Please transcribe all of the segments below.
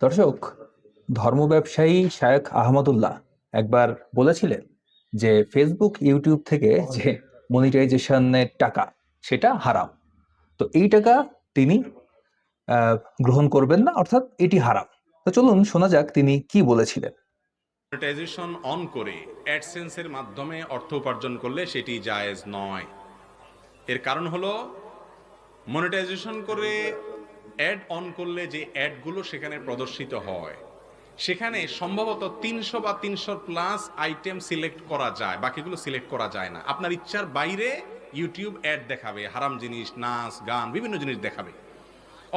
দর্শক, ধর্ম ব্যবসায়ী শায়খ আহমদুল্লাহ একবার বলেছিলেন যে ফেসবুক ইউটিউব থেকে যে মনিটাইজেশনের টাকা সেটা হারাম। তো এই টাকা তিনি গ্রহণ করবেন না, অর্থাৎ এটি হারাম। তো চলুন শোনা যাক তিনি কি বলেছিলেন। মনিটাইজেশন অন করে অ্যাডসেন্সের মাধ্যমে অর্থ উপার্জন করলে সেটি জায়েজ নয়। এর কারণ হলো মনিটাইজেশন করে অ্যাড অন করলে যে অ্যাডগুলো সেখানে প্রদর্শিত হয় সেখানে সম্ভবত 300 বা 300 প্লাস আইটেম সিলেক্ট করা যায়, বাকিগুলো সিলেক্ট করা যায় না। আপনার ইচ্ছার বাইরে ইউটিউব অ্যাড দেখাবে, হারাম জিনিস, নাচ গান, বিভিন্ন জিনিস দেখাবে।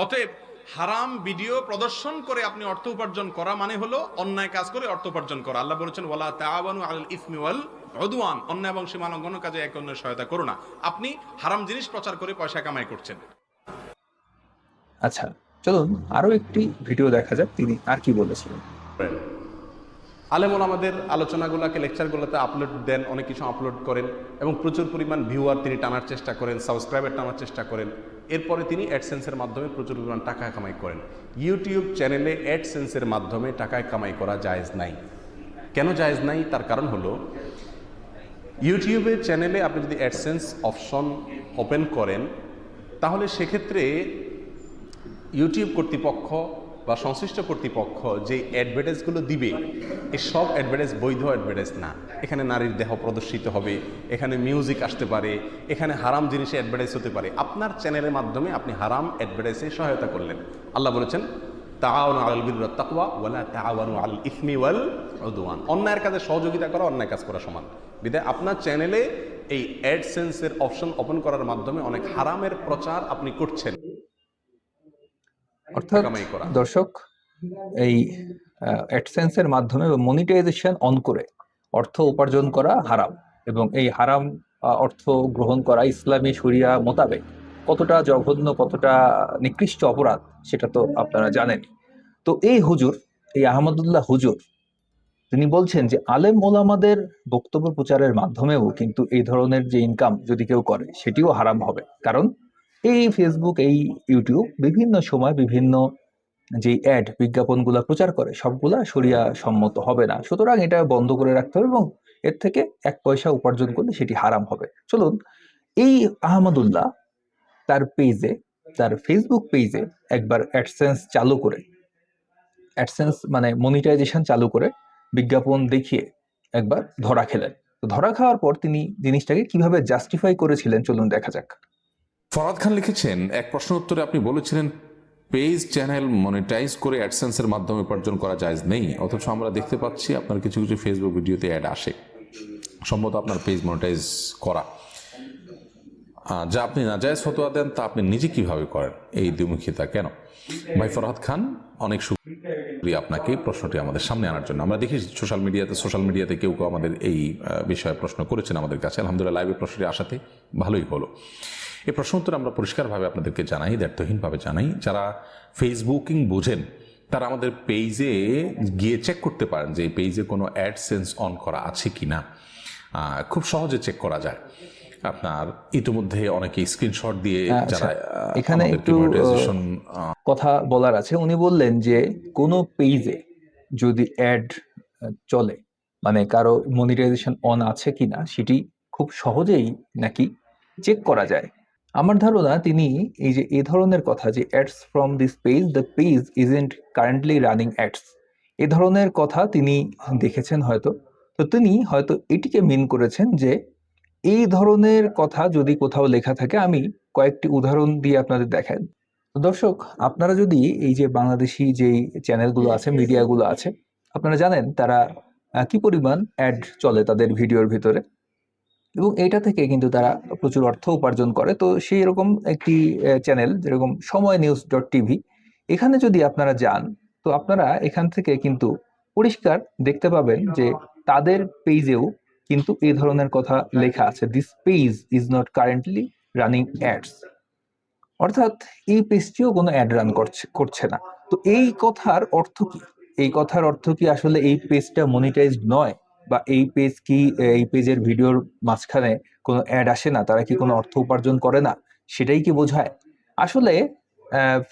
অতএব হারাম ভিডিও প্রদর্শন করে আপনি অর্থ উপার্জন করা মানে হলো অন্যায় কাজ করে অর্থ উপার্জন করা। আল্লাহ বলেছেন ওয়ালা তাআওয়ানু আলাল ইসমি ওয়াল উদওয়ান, অন্যায় এবং সীমা লঙ্ঘনের কাজে একে অন্যের সহায়তা করো না। আপনি হারাম জিনিস প্রচার করে পয়সা কামাই করছেন। আচ্ছা, চলুন আরো একটি ভিডিও দেখা যাক তিনি আর কি বলেছিলেন। আলেমুল আমাদের আলোচনাগুলোকে লেকচারগুলোতে আপলোড দেন, অনেক কিছু আপলোড করেন এবং প্রচুর পরিমাণ ভিউয়ার তিনি টানার চেষ্টা করেন, সাবস্ক্রাইবার টানার চেষ্টা করেন। এরপরে তিনি অ্যাডসেন্সের মাধ্যমে প্রচুর পরিমাণ টাকা কামাই করেন। ইউটিউব চ্যানেলে অ্যাডসেন্সের মাধ্যমে টাকায় কামাই করা জায়েজ নাই। কেন জায়েজ নাই? তার কারণ হলো ইউটিউবের চ্যানেলে আপনি যদি অ্যাডসেন্স অপশন ওপেন করেন তাহলে সেক্ষেত্রে ইউটিউব কর্তৃপক্ষ বা সংশ্লিষ্ট কর্তৃপক্ষ যে অ্যাডভার্টাইজগুলো দিবে এই সব অ্যাডভার্টাইজ বৈধ অ্যাডভার্টাইজ না। এখানে নারীর দেহ প্রদর্শিত হবে, এখানে মিউজিক আসতে পারে, এখানে হারাম জিনিসে অ্যাডভার্টাইজ হতে পারে। আপনার চ্যানেলের মাধ্যমে আপনি হারাম অ্যাডভার্টাইজে সহায়তা করলেন। আল্লাহ বলেছেন তাআওয়ানু আলাল বিররি ওয়াত তাকওয়া ওয়ালা তাআওয়ানু আলাল ইসমি ওয়াল উদওয়ান। অন্যায়ের কাজে সহযোগিতা করা অন্যায় কাজ করা সমান। বিধায় আপনার চ্যানেলে এই অ্যাডসেন্সের অপশন ওপেন করার মাধ্যমে অনেক হারামের প্রচার আপনি করছেন। অর্থাৎ দর্শক, এই অ্যাডসেন্সের মাধ্যমে মনিটাইজেশন অন করে অর্থ উপার্জন করা হারাম, এবং এই হারাম অর্থ গ্রহণ করা ইসলামী শরিয়া মোতাবেক কতটা জঘন্য, কতটা নিকৃষ্ট অপরাধ সেটা তো আপনারা জানেন। তো এই হুজুর, এই আহমদুল্লাহ হুজুর, তিনি বলছেন যে আলেম ওলামাদের বক্তব্য প্রচারের মাধ্যমেও কিন্তু এই ধরনের যে ইনকাম যদি কেউ করে সেটিও হারাম হবে। কারণ এই ফেসবুক, এই ইউটিউব বিভিন্ন সময় বিভিন্ন যে অ্যাড বিজ্ঞাপনগুলো প্রচার করে সবগুলা শরিয়া সম্মত হবে না। সুতরাং এটা বন্ধ করে রাখতে হবে এবং এর থেকে এক পয়সা উপার্জন করলে সেটি হারাম হবে। চলুন, এই আহমদুল্লাহ তার পেজে, তার ফেসবুক পেজে একবার অ্যাডসেন্স চালু করে, অ্যাডসেন্স মানে মনিটাইজেশন চালু করে বিজ্ঞাপন দেখিয়ে একবার ধরা খেলেন। তো ধরা খাওয়ার পর তিনি জিনিসটাকে কিভাবে জাস্টিফাই করেছিলেন চলুন দেখা যাক। ফরহাদ খান লিখেছেন, এক প্রশ্ন উত্তরে আপনি বলেছিলেন পেজ চ্যানেল মনিটাইজ করে অ্যাডসেন্সের মাধ্যমে উপার্জন করা জায়েজ নেই, অথচ আমরা দেখতে পাচ্ছি আপনার কিছু কিছু ফেসবুক ভিডিওতে অ্যাড আসে, সম্ভবত আপনার পেজ মনিটাইজ করা, যা আপনি নাজায়েজ ফতোয়া দেন তা আপনি নিজে কিভাবে করেন? এই দ্বিমুখিতা কেন? ভাই ফরহাদ খান, অনেক শুকরিয়া আপনাকে প্রশ্নটি আমাদের সামনে আনার জন্য। আমরা দেখি সোশ্যাল মিডিয়াতে কেউ কেউ আমাদের এই বিষয়ে প্রশ্ন করেছেন আমাদের কাছে। আলহামদুলিল্লাহ, লাইভে প্রশ্নটি আসাতে ভালোই হলো। এই প্রশ্ন উত্তর আমরা পরিষ্কারভাবে আপনাদেরকে জানাই, দ্ব্যর্থহীনভাবে জানাই। যারা ফেসবুকিং বোঝেন তারা আমাদের পেজে গিয়ে চেক করতে পারেন যে এই পেজে কোনো অ্যাডসেন্স অন করা আছে কি না। খুব সহজে চেক করা যায়। আপনার ইতিমধ্যে অনেকে স্ক্রিনশট দিয়ে যারা এখানে একটু কথা বলার আছে। উনি বললেন যে কোনো পেজে যদি অ্যাড চলে, মানে কারো মনিটাইজেশন অন আছে কিনা সেটি খুব সহজেই নাকি চেক করা যায়। আমার ধারণা তিনি এই যে এই ধরনের কথা যে ads from this page, the page isn't currently running ads, এ ধরনের কথা তিনি দেখেছেন হয়তো। তো তিনি হয়তো এটিকে মিন করেছেন যে এই ধরনের কথা যদি কোথাও লেখা থাকে, আমি কয়েকটি উদাহরণ দিয়ে আপনাদের দেখাই। দর্শক, আপনারা যদি এই যে বাংলাদেশি যেই চ্যানেলগুলো আছে, মিডিয়াগুলো আছে, আপনারা জানেন তারা কি পরিমাণ অ্যাড চলে তাদের ভিডিওর ভিতরে, এবং এইটা থেকে কিন্তু তারা প্রচুর অর্থ উপার্জন করে। তো সেই রকম একটি চ্যানেল যেরকম সময়নিউজ.টিভি, এখানে যদি আপনারা যান তো আপনারা এখান থেকে কিন্তু পরিষ্কার দেখতে পাবেন যে তাদের পেজেও কিন্তু এই ধরনের কথা লেখা আছে, this page is not currently running ads, অর্থাৎ এই পেজটিও কোনো অ্যাড রান করছে না। তো এই কথার অর্থ কি? এই কথার অর্থ কি আসলে এই পেজটা মনিটাইজড নয়, বা এই পেজ কি, এই পেজের ভিডিওর মাঝখানে কোনো অ্যাড আসে না, তারা কি কোনো অর্থ উপার্জন করে না, সেটাই কি বোঝায়? আসলে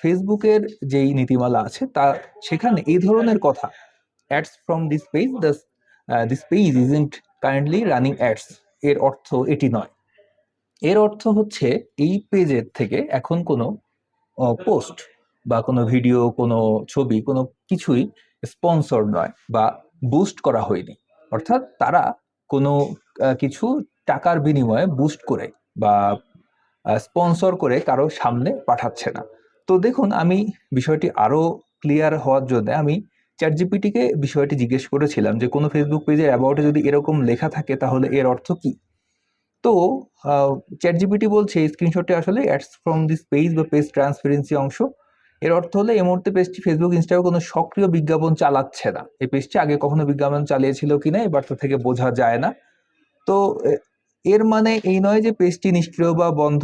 ফেসবুকের যেই নীতিমালা আছে তা সেখানে এই ধরনের কথা, ads from this page, this page isn't currently running ads, এর অর্থ এটি নয়। এর অর্থ হচ্ছে এই পেজের থেকে এখন কোনো পোস্ট বা কোনো ভিডিও, কোনো ছবি, কোনো কিছুই স্পন্সর নয় বা বুস্ট করা হয়নি। অর্থাৎ তারা কোনো কিছু টাকার বিনিময়ে বুস্ট করে বা স্পন্সর করে কারো সামনে পাঠাচ্ছে না। তো দেখুন, আমি বিষয়টি আরো ক্লিয়ার হওয়ার জন্য আমি চ্যাটজিপিটিকে বিষয়টি জিজ্ঞেস করেছিলাম যে কোনো ফেসবুক পেজের অ্যাবাউটে যদি এরকম লেখা থাকে তাহলে এর অর্থ কি। তো চ্যাটজিপিটি বলছে এই স্ক্রিনশটটি আসলে অ্যাডস ফ্রম দিস পেজ বা পেজ ট্রান্সপারেন্সি অংশ। এর অর্থ হলো এই মুহূর্তে পেজটি ফেসবুক, ইনস্টাগ্রামে কোনো সক্রিয় বিজ্ঞাপন চালাচ্ছে না। এই পেজটি আগে কখনো বিজ্ঞাপন চালিয়েছিল কিনা এই বার্তা থেকে বোঝা যায় না। তো এর মানে এই নয় যে পেজটি নিষ্ক্রিয় বা বন্ধ।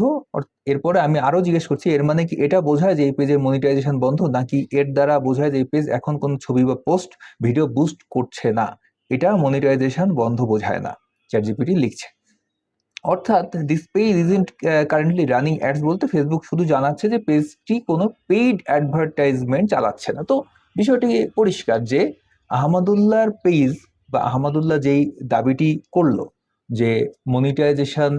এরপরে আমি আরো জিজ্ঞেস করছি, এর মানে কি এটা বোঝায় যে এই পেজের মনিটাইজেশন বন্ধ, নাকি এর দ্বারা বোঝায় যে এই পেজ এখন কোনো ছবি বা পোস্ট ভিডিও বুস্ট করছে না, এটা মনিটাইজেশন বন্ধ বোঝায় না, চ্যাটজিপিটি লিখছে। অর্থাৎ this page isn't currently running ads বলতে ফেসবুক শুধু জানাচ্ছে যে পেজটি কোনো পেইড অ্যাডভার্টাইজমেন্ট চালাচ্ছে না। তো বিষয়টি পরিষ্কার যে আহমদুল্লাহর পেজ বা আহমদুল্লাহ যেই দাবিটি করলো যে মনিটাইজেশন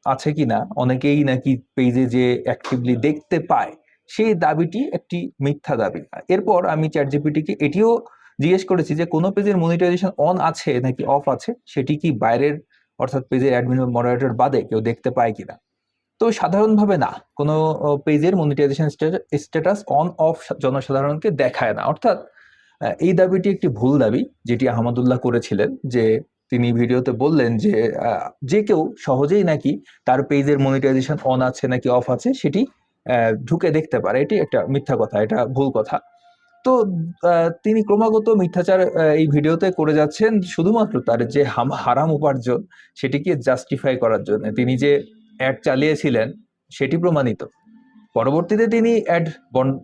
আছে কিনা, অনেকেই নাকি পেজে যে অ্যাক্টিভলি দেখতে পায়, সেই দাবিটি একটি মিথ্যা দাবি। এরপর আমি চ্যাটজিপিটিকে এটিও জিজ্ঞেস করেছি যে কোনো পেজের মনিটাইজেশন অন আছে নাকি অফ আছে, সেটি কি বাইরের অর্থাৎ পেজের অ্যাডমিন মডারেটর বাদে কেউ দেখতে পায় কিনা। তো সাধারণভাবে না, কোনো পেজের মনিটাইজেশন স্ট্যাটাস অন অফ জনসাধারণকে দেখায় না। অর্থাৎ এই দাবিটি একটি ভুল দাবি যেটি আহমদুল্লাহ করেছিলেন, যে তিনি ভিডিওতে বললেন যে যে কেউ সহজেই নাকি তার পেজের মনিটাইজেশন অন আছে নাকি অফ আছে সেটি ঢুকে দেখতে পারে। এটি একটা মিথ্যা কথা, এটা ভুল কথা। তো তিনি ক্রমাগত মিথ্যাচার এই ভিডিওতে করে যাচ্ছেন শুধুমাত্র তার যে হারাম উপার্জন সেটিকে জাস্টিফাই করার জন্য। তিনি যে অ্যাড চালিয়েছিলেন সেটি প্রমাণিত। পরবর্তীতে তিনি অ্যাড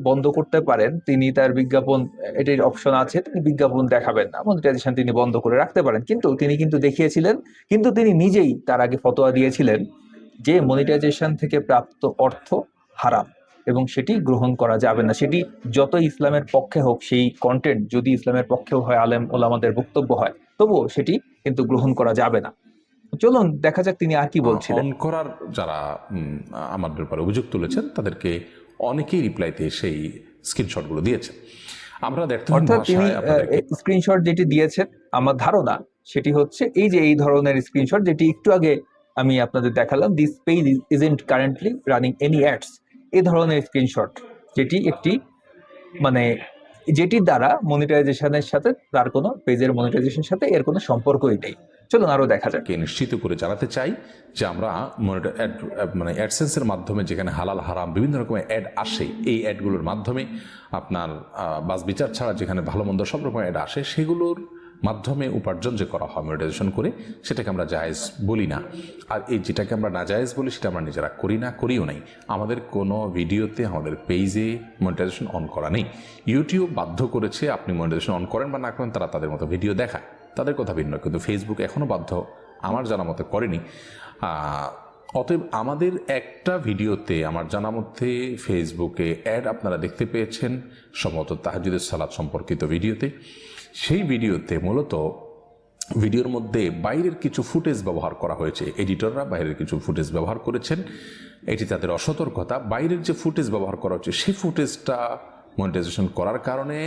বন্ধ করতে পারেন, তিনি তার বিজ্ঞাপন, এটির অপশন আছে, তিনি বিজ্ঞাপন দেখাবেন না, মনিটাইজেশন তিনি বন্ধ করে রাখতে পারেন, কিন্তু তিনি কিন্তু দেখিয়েছিলেন, কিন্তু তিনি নিজেই তার আগে ফতোয়া দিয়েছিলেন যে মনিটাইজেশন থেকে প্রাপ্ত অর্থ হারাম এবং সেটি গ্রহণ করা যাবে না। সেটি যত ইসলামের পক্ষে হোক, সেই কন্টেন্ট যদি ইসলামের পক্ষেও হয়, আলেম ওলামাদের বক্তব্য হয়, তবুও সেটি কিন্তু গ্রহণ করা যাবে না। চলুন দেখা যাক তিনি আর কি বলছিলেন। অন করার যারা আমাদের ব্যাপারে অভিযোগ তুলেছেন তাদেরকে অনেকেই রিপ্লাইতে সেই স্ক্রিনশটগুলো দিয়েছেন। আমরা দেখতে অর্থাৎ তিনি স্ক্রিনশট যেটি দিয়েছেন, আমার ধারণা সেটি হচ্ছে এই যে এই ধরনের স্ক্রিনশট যেটি একটু আগে আমি আপনাদের দেখালাম, this page isn't currently running any ads, এই ধরনের স্ক্রিনশট, যেটি একটি মানে যেটির দ্বারা মনিটাইজেশনের সাথে তার কোনো পেজের মনিটাইজেশনের সাথে এর কোনো সম্পর্কই নেই। চলুন আরো দেখা যাক। নিশ্চিত করে জানাতে চাই যে আমরা মানে অ্যাডসেন্সের মাধ্যমে যেখানে হালাল হারাম বিভিন্ন রকমের অ্যাড আসে, এই অ্যাডগুলোর মাধ্যমে আপনার বাস বিচার ছাড়া যেখানে ভালো মন্দ সব রকম অ্যাড আসে, সেগুলোর মাধ্যমে উপার্জন যে করা হয় মনিটাইজেশন করে, সেটাকে আমরা জায়েজ বলি না। আর এই যেটাকে আমরা না জায়েজ বলি সেটা আমরা নিজেরা করি না, করিও নাই। আমাদের কোনো ভিডিওতে আমাদের পেজে মনিটাইজেশন অন করা নেই। ইউটিউব বাধ্য করেছে আপনি মনিটাইজেশন অন করেন বা না করেন, তারা তাদের মতো ভিডিও দেখায়, তাদের কথা ভিন্ন, কিন্তু ফেসবুক এখনও বাধ্য আমার জানা মতে করেনি। অতএব আমাদের একটা ভিডিওতে আমার জানা মধ্যে ফেসবুকে অ্যাড আপনারা দেখতে পেয়েছেন, সম্ভবত তাহাজ্জুদের সালাত সম্পর্কিত ভিডিওতে। সেই ভিডিওতে মূলত ভিডিওর মধ্যে বাইরের কিছু ফুটেজ ব্যবহার করা হয়েছে, এডিটররা বাইরের কিছু ফুটেজ ব্যবহার করেছেন, এটি তাদের অসতর্কতা। বাইরের যে ফুটেজ ব্যবহার করা হচ্ছে সেই ফুটেজটা মনিটাইজেশন করার কারণে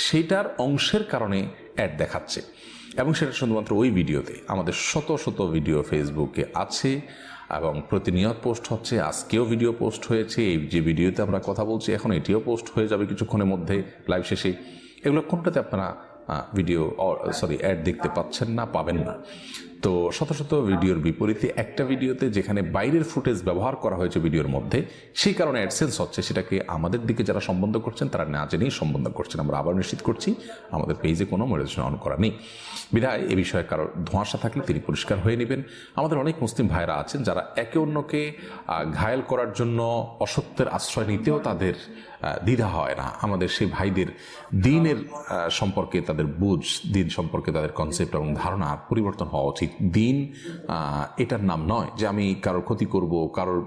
সেটার অংশের কারণে অ্যাড দেখাচ্ছে, এবং সেটা শুধুমাত্র ওই ভিডিওতে। আমাদের শত শত ভিডিও ফেসবুকে আছে এবং প্রতিনিয়ত পোস্ট হচ্ছে। আজকেও ভিডিও পোস্ট হয়েছে, এই যে ভিডিওতে আমরা কথা বলছি এখন এটিও পোস্ট হয়ে যাবে কিছুক্ষণের মধ্যে লাইভ শেষেই। এগুলো কোনটাতে আপনারা অ্যাড দেখতে পাচ্ছেন না, পাবেন না। তো শত শত ভিডিওর বিপরীতে একটা ভিডিওতে যেখানে বাইরের ফুটেজ ব্যবহার করা হয়েছে ভিডিওর মধ্যে, সেই কারণে অ্যাডসেন্স হচ্ছে। সেটাকে আমাদের দিকে যারা সম্বন্ধ করছেন তারা না জেনেই সম্বন্ধ করছেন। আমরা আবার নিশ্চিত করছি আমাদের পেজে কোনো মনিটাইজেশন অন করা নেই। বিধায় এ বিষয়ে কারো ধোঁয়াশা থাকলে তিনি পরিষ্কার হয়ে নেবেন। আমাদের অনেক মুসলিম ভাইরা আছেন যারা একে অন্যকে ঘায়েল করার জন্য অসত্যের আশ্রয় নিতেও তাদের দ্বিধা হয় না। আমাদের সেই ভাইদের দিনের সম্পর্কে তাদের বুঝ, দিন সম্পর্কে তাদের কনসেপ্ট এবং ধারণা পরিবর্তন হওয়া উচিত। দিন এটার নাম নয় যে আমি কারোর ক্ষতি করব, কারোর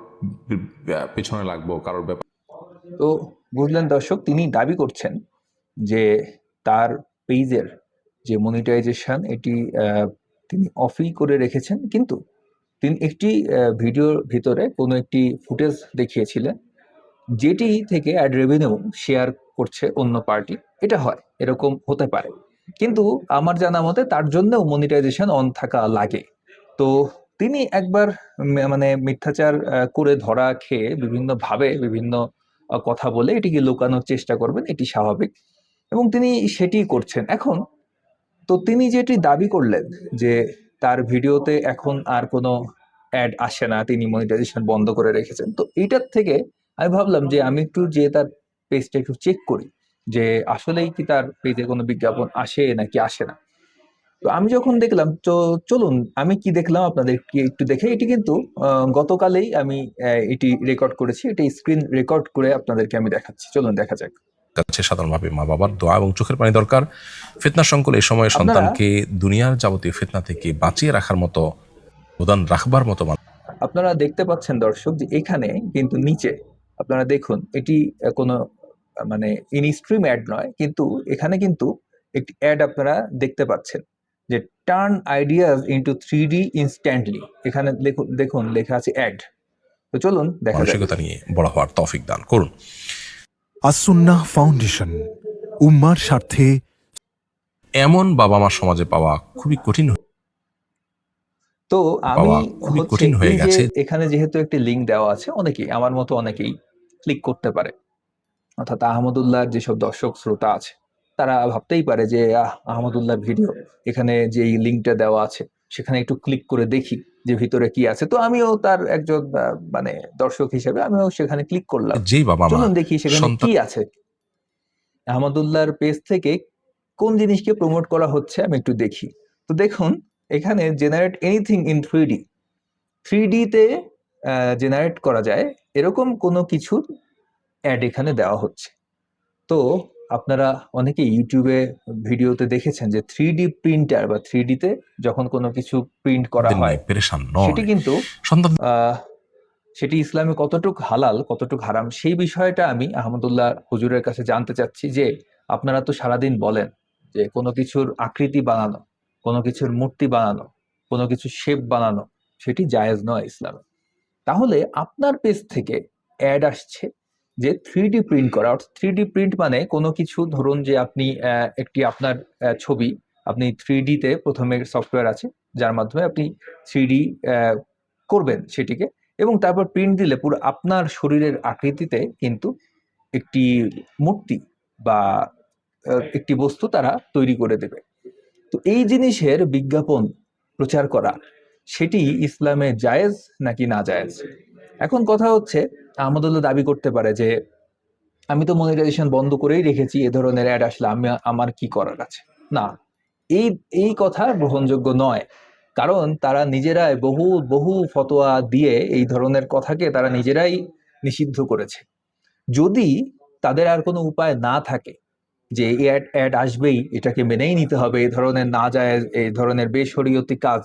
পেছনে লাগবো, কারোর ব্যাপার। তো বুঝলেন দর্শক, তিনি দাবি করছেন যে তার পেজের যে মনিটাইজেশন এটি তিনি অফই করে রেখেছেন, কিন্তু তিনি একটি ভিডিওর ভিতরে কোনো একটি ফুটেজ দেখিয়েছিলেন যেটি থেকে অ্যাড রেভিনিউ শেয়ার করছে অন্য পার্টি। এটা হয়, এরকম হতে পারে, কিন্তু আমার জানা মতে তার জন্যও মনিটাইজেশন অন থাকা লাগে। তো তিনি একবার মানে মিথ্যাচার করে ধরা খেয়ে বিভিন্নভাবে বিভিন্ন কথা বলে এটিকে লুকানোর চেষ্টা করবেন, এটি স্বাভাবিক, এবং তিনি সেটি করছেন এখন। তো তিনি যেটি দাবি করলেন যে তার ভিডিওতে এখন আর কোনো অ্যাড আসে না, তিনি মনিটাইজেশন বন্ধ করে রেখেছেন। তো এইটার থেকে আমি ভাবলাম যে আমি একটু যে তার পেজটা একটু চেক করি যে আসলেই কি তার পেজে কোনো বিজ্ঞাপন আসে নাকি আসে না। তো আমি যখন দেখলাম, তো চলুন আমি কি দেখলাম আপনাদেরকে একটু দেখে। এটি কিন্তু গতকালেই আমি এটি রেকর্ড করেছি, এটি স্ক্রিন রেকর্ড করে আপনাদেরকে আমি দেখাচ্ছি, চলুন দেখা যাক। কাছে সাধারণভাবে মা বাবার দোয়া এবং চোখের পানি দরকার। ফিতনা সংকুল এই সময়ে আপনারা সন্তানকে দুনিয়ার যাবতীয় ফিতনা থেকে বাঁচিয়ে রাখার মতো, অবদান রাখবার মতো আপনারা দেখতে পাচ্ছেন দর্শক যে এখানে কিন্তু নিচে আপনারা দেখুন, এটি কোনো মানে ইনস্ট্রিম অ্যাড নয়, কিন্তু এখানে কিন্তু একটি অ্যাড আপনারা দেখতে পাচ্ছেন যে turn ideas into 3D instantly. এখানে দেখুন দেখুন লেখা আছে অ্যাড। তো চলুন দেখা যাক। মানসিকতা নিয়ে বড় হওয়ার তৌফিক দান করুন। আসুন্নাহ ফাউন্ডেশন, উম্মার স্বার্থে। এমন বাবা মা সমাজে পাওয়া খুবই কঠিন তো আমি পাওয়া খুবই হচ্ছে কঠিন হয়ে এই যে গেছে। এখানে যেহেতু একটি লিঙ্ক দেওয়া আছে, অনেকেই আমার মতো অনেকেই ক্লিক করতে পারে, অর্থাৎ আহমদুল্লাহর যেসব দর্শক শ্রোতা আছে তারা ভাবতেই পারে যে আহমদুল্লাহর ভিডিও, এখানে যে এই লিঙ্কটা দেওয়া আছে সেখানে একটু ক্লিক করে দেখি যে ভিতরে কি আছে। তো আমিও তার একজন মানে দর্শক হিসেবে আমিও সেখানে ক্লিক করলাম, যেই বাবা মা চলুন দেখি সেখানে সন্তান কি আছে। আহমদুল্লাহর পেজ থেকে কোন জিনিসকে প্রমোট করা হচ্ছে আমি একটু দেখি। তো দেখুন এখানে generate anything in 3D, 3D তে জেনারেট করা যায় এরকম কোনো কিছু অ্যাড এখানে দেওয়া হচ্ছে। তো আপনারা অনেকেই ইউটিউবে ভিডিওতে দেখেছেন যে 3D প্রিন্টার বা 3D তে যখন কোনো কিছু প্রিন্ট করা নিয়ে হয় পেরেশান সেটি নয়। কিন্তু সন্তান সেটি ইসলামে কতটুক হালাল কতটুক হারাম সেই বিষয়টা আমি আহমদুল্লাহ হুজুরের কাছে জানতে চাচ্ছি। যে আপনারা তো সারাদিন বলেন যে কোনো কিছুর আকৃতি বানানো, কোনো কিছুর মূর্তি বানানো, কোনো কিছু শেপ বানানো সেটি জায়েজ নয় ইসলামে। তাহলে আপনার পেজ থেকে অ্যাড আসছে যে 3D প্রিন্ট করা। অর্থাৎ 3D প্রিন্ট মানে কোনো কিছু, ধরুন যে আপনি একটি আপনার ছবি আপনি 3D তে প্রথমে সফটওয়্যার আছে যার মাধ্যমে আপনি 3D করবেন সেটিকে, এবং তারপর প্রিন্ট দিলে পুরো আপনার শরীরের আকৃতিতে কিন্তু একটি মূর্তি বা একটি বস্তু তারা তৈরি করে দেবে। তো এই জিনিসের বিজ্ঞাপন প্রচার করা সেটি ইসলামে জায়েজ নাকি না জায়েজ? এখন কথা হচ্ছে আহমদুল্লাহ দাবি করতে পারে যে আমি তো মনিটাইজেশন বন্ধ করেই রেখেছি, এ ধরনের অ্যাড আসলে আমার কি করার আছে। না, এই এই কথা গ্রহণযোগ্য নয়, কারণ তারা নিজেরাই বহু বহু ফতোয়া দিয়ে এই ধরনের কথাকে তারা নিজেরাই নিষিদ্ধ করেছে। যদি তাদের আর কোনো উপায় না থাকে যে এই অ্যাড আসবেই, এটাকে মেনেই নিতে হবে, এই ধরনের না যায়, এই ধরনের বেশরিয়তি কাজ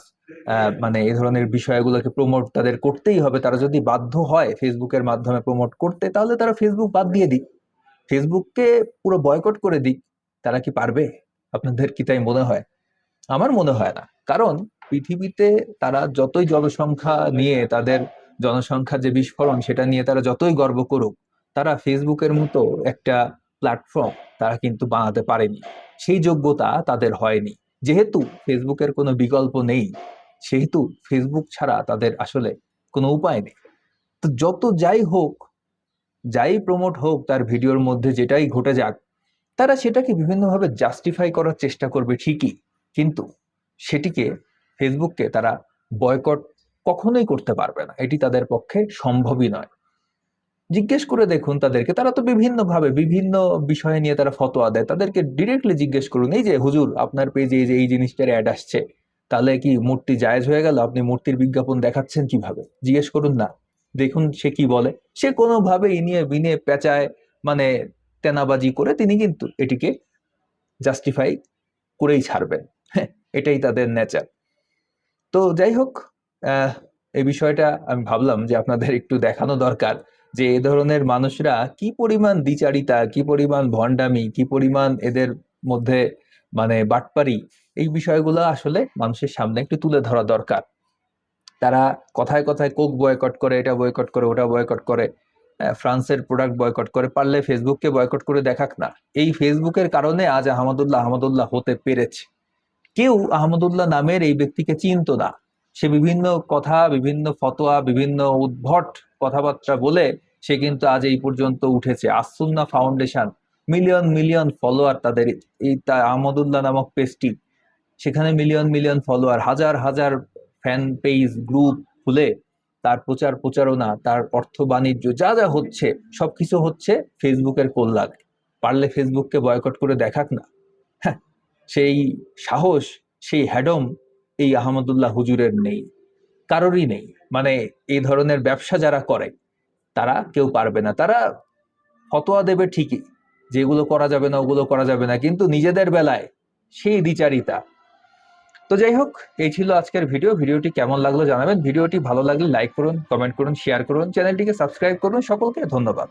মানে এই ধরনের বিষয়গুলোকে প্রমোট তাদের করতেই হবে, তারা যদি বাধ্য হয় ফেসবুকের মাধ্যমে প্রমোট করতে, তাহলে তারা ফেসবুক বাদ দিয়ে দিক, ফেসবুককে পুরো বয়কট করে দিক। তারা কি পারবে? আপনাদের কি তাই মনে হয়? আমার মনে হয় না। কারণ পৃথিবীতে তারা যতই জনসংখ্যা নিয়ে, তাদের জনসংখ্যার যে বিস্ফোরণ সেটা নিয়ে তারা যতই গর্ব করুক, তারা ফেসবুকের মতো একটা প্ল্যাটফর্ম তারা কিন্তু বানাতে পারেনি, সেই যোগ্যতা তাদের হয়নি। যেহেতু ফেসবুকের কোনো বিকল্প নেই, সেহেতু ফেসবুক ছাড়া তাদের আসলে কোনো উপায় নেই। তো যত যাই হোক, যাই প্রমোট হোক তার ভিডিওর মধ্যে, যেটাই ঘটে যাক, তারা সেটাকে বিভিন্নভাবে জাস্টিফাই করার চেষ্টা করবে ঠিকই, কিন্তু সেটিকে, ফেসবুককে তারা বয়কট কখনোই করতে পারবে না, এটি তাদের পক্ষে সম্ভবই নয়। জিজ্ঞেস করে দেখুন তাদেরকে, তারা তো বিভিন্নভাবে বিভিন্ন বিষয় নিয়ে তারা ফতোয়া দেয়, তাদেরকে ডিরেক্টলি জিজ্ঞেস করুন, এই যে হুজুর আপনার পেজে এই যে এই জিনিসটার অ্যাড আসছে, তাহলে কি মূর্তি জায়েজ হয়ে গেল? আপনি মূর্তির বিজ্ঞাপন দেখাচ্ছেন কিভাবে? জিজ্ঞেস করুন না, দেখুন সে কি বলে। সে কোনোভাবে ইনিয়ে বিনিয়ে পেঁচায়, মানে তেনাবাজি করে তিনি কিন্তু এটিকে জাস্টিফাই করেই ছাড়বেন। হ্যাঁ, এটাই তাদের নেচার। তো যাই হোক, এই বিষয়টা আমি ভাবলাম যে আপনাদের একটু দেখানো দরকার যে এ ধরনের মানুষরা কি পরিমাণ দ্বিচারিতা, কি পরিমাণ ভণ্ডামি, কি পরিমাণ এদের মধ্যে মানে বাটপারি, এই বিষয়গুলো আসলে মানুষের সামনে একটু তুলে ধরা দরকার। তারা কথায় কথায় কোক বয়কট করে, এটা বয়কট করে, ওটা বয়কট করে, ফ্রান্সের প্রোডাক্ট বয়কট করে, পারলে ফেসবুককে বয়কট করে দেখাক না। এই ফেসবুকের কারণে আজ আহমদুল্লাহ হতে পেরেছে। কেউ আহমদুল্লাহ নামের এই ব্যক্তিকে চিনতো না। সে বিভিন্ন কথা, বিভিন্ন ফতোয়া, বিভিন্ন উদ্ভট কথাবার্তা বলে সে কিন্তু আজ এই পর্যন্ত উঠেছে। As-Sunnah foundation, million million follower তাদের, এই আহমদুল্লাহ নামক পেজটি, সেখানে মিলিয়ন মিলিয়ন ফলোয়ার, হাজার হাজার ফ্যান পেজ, গ্রুপ খুলে তার প্রচার প্রচারণা, তার অর্থ বাণিজ্য যা যা হচ্ছে সবকিছু হচ্ছে ফেসবুকের কল্যাণে। পারলে ফেসবুককে বয়কট করে দেখাক না। হ্যাঁ, সেই সাহস, সেই হ্যাডম এই আহমদুল্লাহ হুজুরের নেই, কারোরই নেই। মানে এই ধরনের ব্যবসা যারা করে তারা কেউ পারবে না। তারা ফতোয়া দেবে ঠিকই, যেগুলো করা যাবে না ওগুলো করা যাবে না, কিন্তু নিজেদের বেলায় সেই দ্বিচারিতা। তো যাই হোক, এই ছিল আজকের ভিডিও। ভিডিওটি কেমন লাগলো জানাবেন। ভিডিওটি ভালো লাগলে লাইক করুন, কমেন্ট করুন, শেয়ার করুন, চ্যানেলটিকে সাবস্ক্রাইব করুন। সকলকে ধন্যবাদ।